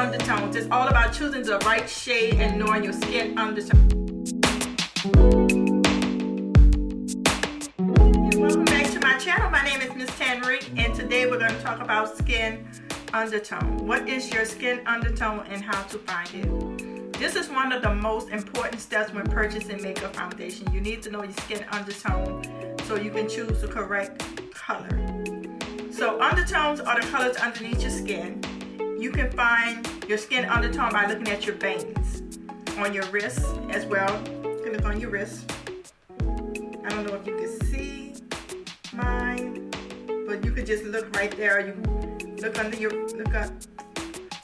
undertones. It's all about choosing the right shade and knowing your skin undertone. Welcome back to my channel. My name is Miss Tannery, and today we're going to talk about skin undertone. What is your skin undertone and how to find it? This is one of the most important steps when purchasing makeup foundation. You need to know your skin undertone so you can choose the correct color. So undertones are the colors underneath your skin. You can find your skin undertone by looking at your veins on your wrists as well. You can look on your wrists. I don't know if you can see mine, but you could just look right there. You look under your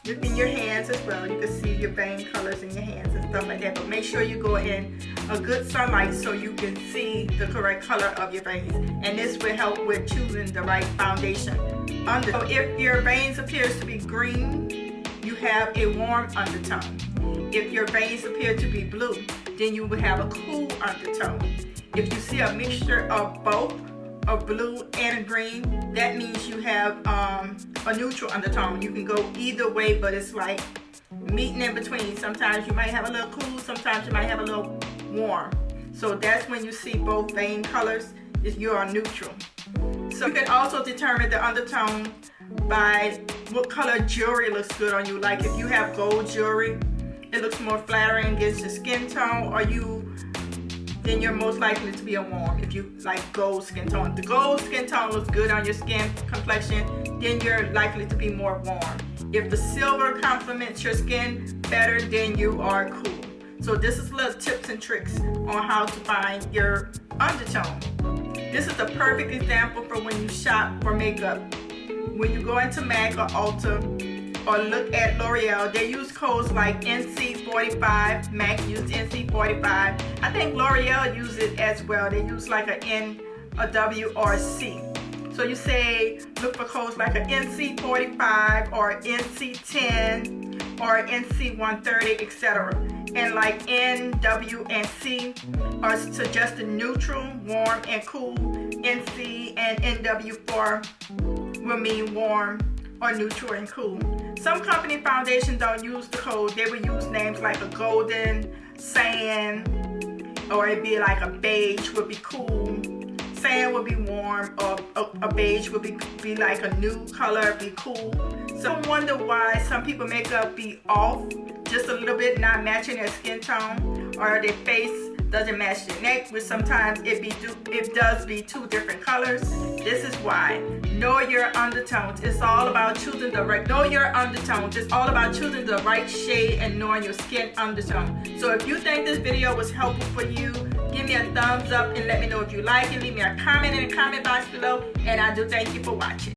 look in your hands as well. You can see your vein colors in your hands and stuff like that. But make sure you go in a good sunlight so you can see the correct color of your veins. And this will help with choosing the right foundation. So if your veins appears to be green, you have a warm undertone. If your veins appear to be blue, then you will have a cool undertone. If you see a mixture of both, of blue and green, that means you have a neutral undertone. You can go either way, but it's like meeting in between. Sometimes you might have a little cool, sometimes you might have a little warm. So that's when you see both vein colors, you are neutral. So you can also determine the undertone by what color jewelry looks good on you. Like if you have gold jewelry, it looks more flattering against your skin tone, then you're most likely to be a warm. If you like gold skin tone, the gold skin tone looks good on your skin complexion, then you're likely to be more warm. If the silver complements your skin better, then you are cool. So this is little tips and tricks on how to find your undertone. This is the perfect example for when you shop for makeup. When you go into MAC or Ulta or look at L'Oreal, they use codes like NC45. MAC used NC45. I think L'Oreal uses it as well. They use like a N, a W, or a C. So you say, look for codes like a NC45 or NC10 or NC130, etc. And like N, W, and C are suggested neutral, warm, and cool. NC and NW4 will mean warm or neutral and cool. Some company foundations don't use the code. They would use names like a golden, sand, or it'd be like a beige would be cool. Sand would be warm, or a beige would be like a new color, be cool. So I wonder why some people makeup be off just a little bit, not matching their skin tone, or their face doesn't match their neck, which sometimes it does be two different colors. This is why. Know your undertones. It's all about choosing the right. Know your undertones. It's all about choosing the right shade and knowing your skin undertone. So if you think this video was helpful for you, give me a thumbs up and let me know if you like it. Leave me a comment in the comment box below, and I do thank you for watching.